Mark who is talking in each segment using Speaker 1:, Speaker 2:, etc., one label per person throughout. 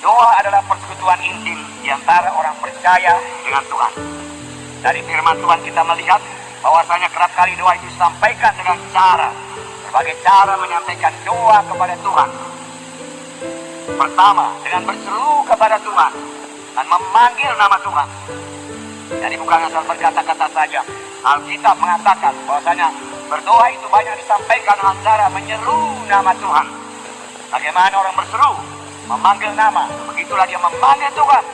Speaker 1: Doa adalah persekutuan intim di antara orang percaya dengan Tuhan. Dari firman Tuhan kita melihat bahwasanya kerap kali doa itu disampaikan dengan berbagai cara menyampaikan doa kepada Tuhan. Pertama, dengan berseru kepada Tuhan dan memanggil nama Tuhan. Jadi bukan asal berkata-kata saja. Alkitab mengatakan bahwasanya berdoa itu banyak disampaikan dengan cara menyeru nama Tuhan. Bagaimana orang berseru? Memanggil nama. Begitulah dia memanggil Tuhan.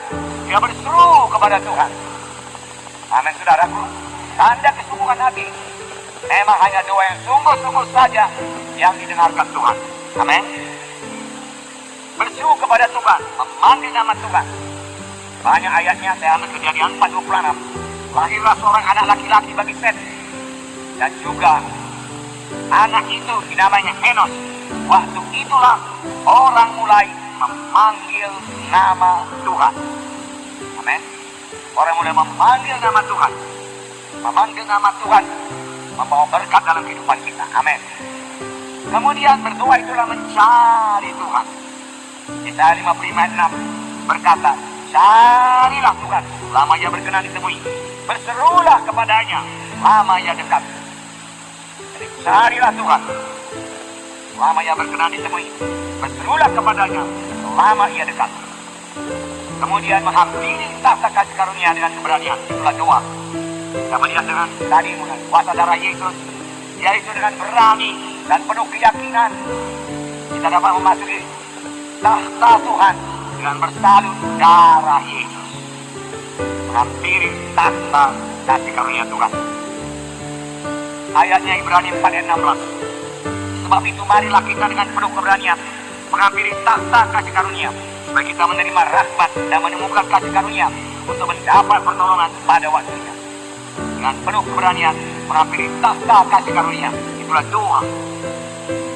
Speaker 1: Dia berseru kepada Tuhan. Amin, saudaraku. Tanda kesungguhan hati. Memang hanya doa yang sungguh-sungguh saja yang didengarkan Tuhan. Amin. Berseru kepada Tuhan, memanggil nama Tuhan. Banyak ayatnya, saya ambil Kejadian 4:26. Lahirlah seorang anak laki-laki bagi Set. Dan juga anak itu dinamanya Enos. Waktu itulah orang mulai memanggil nama Tuhan. Amin. Orang mulai memanggil nama Tuhan. Memanggil nama Tuhan membawa berkat dalam kehidupan kita. Amin. Kemudian berdoa itulah mencari Tuhan. Yesaya 55:6 berkata, carilah Tuhan, lama ia berkenan ditemui. Berserulah kepadanya, lama ia dekat. Jadi carilah Tuhan, lama ia berkenan ditemui. Berserulah kepadanya, lama ia dekat. Kemudian menghampiri tahta kasih karunia dengan keberanian. Itulah doa. Kita melihat dengan tadi kuasa darah Yesus, yaitu dengan berani dan penuh keyakinan kita dapat memasuki tahta Tuhan dengan bersalin darah Yesus, menghampiri tahta kasih karunia Tuhan. Ayatnya Ibrani 4:16. Sebab itu marilah kita dengan penuh keberanian menghampiri tahta kasih karunia, supaya kita menerima rahmat dan menemukan kasih karunia untuk mendapat pertolongan pada waktunya. Dengan penuh keberanian menghampiri tahta kasih karunia, itulah doa.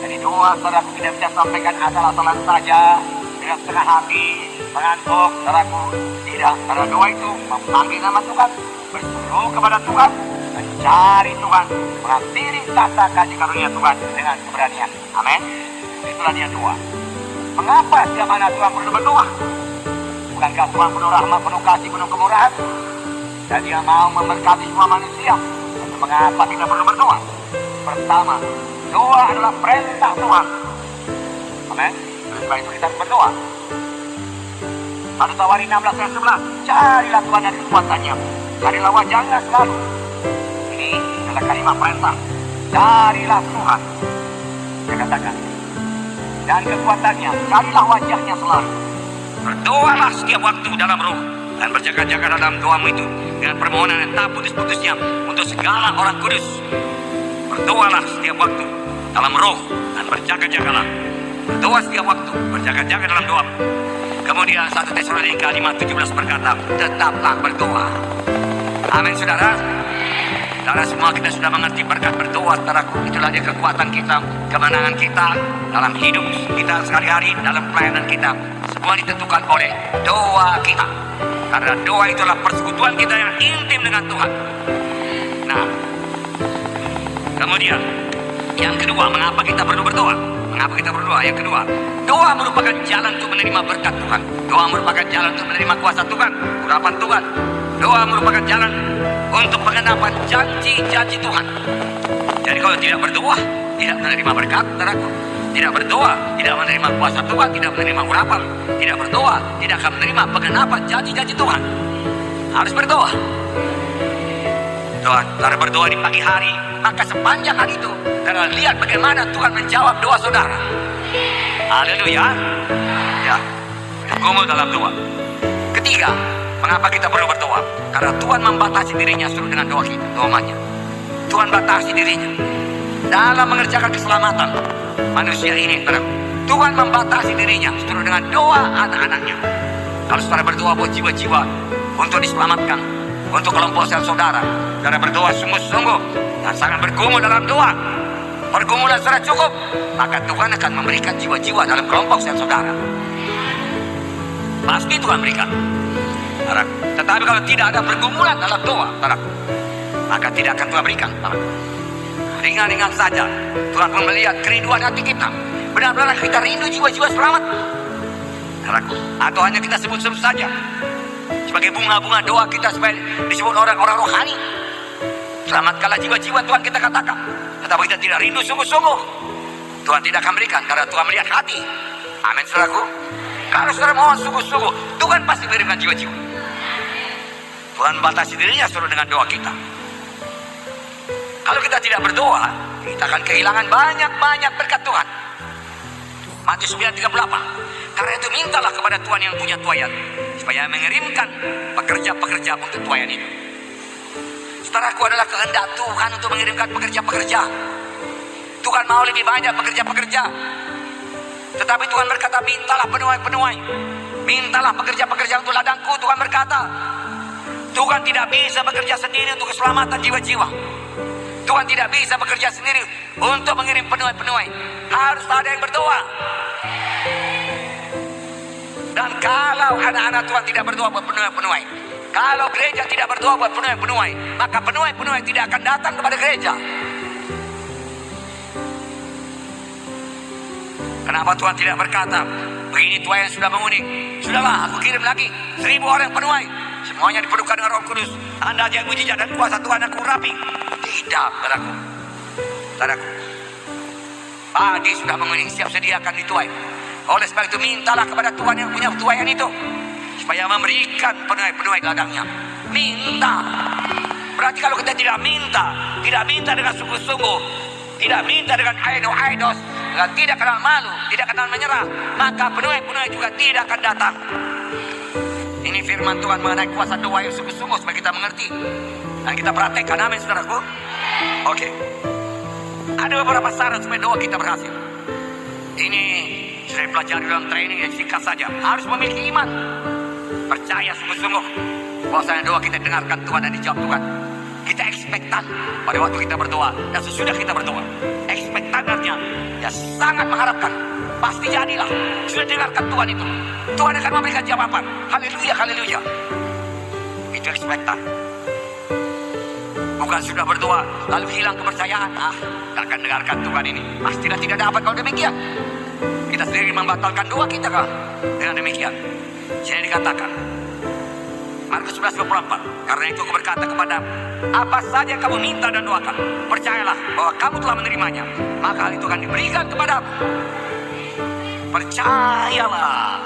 Speaker 1: Jadi doa saudaraku tidak bisa sampaikan asal-asalan saja dengan setengah hati, mengantuk, saudaraku. Tidak, karena doa itu memanggil nama Tuhan, berseru kepada Tuhan, mencari Tuhan, menghampiri tahta kasih karunia Tuhan dengan keberanian. Amin. Itulah dia doa. Mengapa setiap anak Tuhan perlu berdoa? Bukankah Tuhan penuh rahmat, penuh kasih, penuh kemurahan? Dan dia mau memberkati semua manusia. Mengapa kita perlu berdoa? Pertama, doa adalah perintah Tuhan. Amin. Sebab itu kita berdoa. 1 Tawari 16:11. Carilah Tuhan dan kekuatannya, carilah wajahnya selalu. Ini adalah kalimat perintah. Carilah Tuhan, saya katakan, dan kekuatannya, carilah wajahnya selalu. Berdoalah setiap waktu dalam roh, dan berjaga-jaga dalam doamu itu dengan permohonan yang tak putus-putusnya untuk segala orang kudus. Berdoalah setiap waktu dalam roh dan berjaga-jagalah. Berdoa setiap waktu, berjaga-jaga dalam doa. Kemudian 1 Tesalonika 5:17 berkata, tetaplah berdoa. Amin, saudara. Saudara semua kita sudah mengerti berkat berdoa, saudaraku. Itulah dia kekuatan kita, kemenangan kita dalam hidup kita sehari-hari, dalam pelayanan kita. Semua ditentukan oleh doa kita. Karena doa itulah persekutuan kita yang intim dengan Tuhan. Nah, kemudian yang kedua, mengapa kita perlu berdoa? Mengapa kita berdoa? Yang kedua, doa merupakan jalan untuk menerima berkat Tuhan. Doa merupakan jalan untuk menerima kuasa Tuhan, urapan Tuhan. Doa merupakan jalan untuk pengenapan janji-janji Tuhan. Jadi kalau tidak berdoa, tidak menerima berkat, saudaraku. Tidak berdoa, tidak menerima kuasa Tuhan, tidak menerima urapan. Tidak berdoa, tidak akan menerima pengenapan janji-janji Tuhan. Harus berdoa. Doa, saudara berdoa di pagi hari, maka sepanjang hari itu, saudara lihat bagaimana Tuhan menjawab doa saudara. Haleluya. Ya, gumul dalam doa. Ketiga, mengapa kita perlu berdoa? Karena Tuhan membatasi dirinya suruh dengan doa kita, doanya. Tuhan batasi dirinya dalam mengerjakan keselamatan manusia ini, saudara. Tuhan membatasi dirinya suruh dengan doa anak-anaknya. Kalau saudara berdoa buat jiwa-jiwa untuk diselamatkan, untuk kelompok sel saudara, saudara berdoa sungguh-sungguh dan sangat bergumul dalam doa, pergumulan saudara cukup, maka Tuhan akan memberikan jiwa-jiwa dalam kelompok sel saudara. Pasti Tuhan berikan. Tetapi kalau tidak ada pergumulan dalam doa, maka tidak akan Tuhan berikan. Ringan-ringan saja Tuhan melihat kerinduan hati kita. Benar-benar kita rindu jiwa-jiwa selamat. saudaraku. Atau hanya kita sebut-sebut saja sebagai bunga-bunga doa kita supaya disebut orang-orang rohani. Selamatkanlah jiwa-jiwa Tuhan kita katakan. Tetapi kita tidak rindu sungguh-sungguh, Tuhan tidak akan berikan, karena Tuhan melihat hati. Amin saudaraku. Kalau saudara mohon sungguh-sungguh, Tuhan pasti berikan jiwa-jiwa. Tuhan batasi dirinya suruh dengan doa kita. Kalau kita tidak berdoa, kita akan kehilangan banyak-banyak berkat Tuhan. Matius 9:38. Karena itu mintalah kepada Tuhan yang punya tuayan, supaya mengirimkan pekerja-pekerja untuk tuayan itu. Saudaraku, adalah kehendak Tuhan untuk mengirimkan pekerja-pekerja. Tuhan mau lebih banyak pekerja-pekerja. Tetapi Tuhan berkata, mintalah penuai-penuai. Mintalah pekerja-pekerja untuk ladangku. Tuhan berkata, Tuhan tidak bisa bekerja sendiri untuk keselamatan jiwa-jiwa. Tuhan tidak bisa bekerja sendiri untuk mengirim penuai-penuai. Harus ada yang berdoa. Dan kalau anak-anak Tuhan tidak berdoa buat penuai-penuai, kalau gereja tidak berdoa buat penuai-penuai, maka penuai-penuai tidak akan datang kepada gereja. Kenapa Tuhan tidak berkata, begini tuayan sudah menguning, sudahlah aku kirim lagi 1000 orang penuai, semuanya dipenuhkan dengan Roh Kudus, Anda aja yang mujizat dan kuasa Tuhan aku rapi. Tidak, saudaraku. Padi sudah menguning, siap sedia akan dituai. Oleh sebab itu mintalah kepada Tuhan yang punya tuayan itu, supaya memberikan penuai-penuai ladangnya. Minta. Berarti kalau kita tidak minta dengan sungguh-sungguh, tidak minta dengan aidos, dengan tidak kenal malu, tidak kenal menyerah, maka penuai-penuai juga tidak akan datang. Ini firman Tuhan mengenai kuasa doa yang sungguh-sungguh supaya kita mengerti dan kita praktekkan. Amin saudaraku. Oke. Ada beberapa syarat supaya doa kita berhasil. Ini sudah pelajari dalam training yang singkat saja. Harus memiliki iman, percaya sungguh-sungguh bahwasanya doa kita dengarkan Tuhan dan dijawab Tuhan. Kita ekspektan pada waktu kita berdoa dan sesudah kita berdoa. Ekspektan artinya ya sangat mengharapkan, pasti jadilah. Sudah dengarkan Tuhan itu, Tuhan akan memberikan jawaban. Haleluya, haleluya. Itu ekspektan. Bukan sudah berdoa lalu hilang kepercayaan. Tak akan dengarkan Tuhan ini. Pastilah tidak dapat kalau demikian. Kita sendiri membatalkan doa kita kah? Dengan demikian, sini dikatakan Markus 11:24, karena itu aku berkata kepada apa saja yang kamu minta dan doakan, percayalah bahwa kamu telah menerimanya, maka hal itu akan diberikan kepadamu. Percayalah,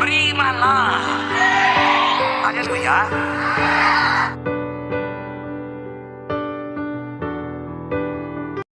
Speaker 1: berimanlah. Haleluya.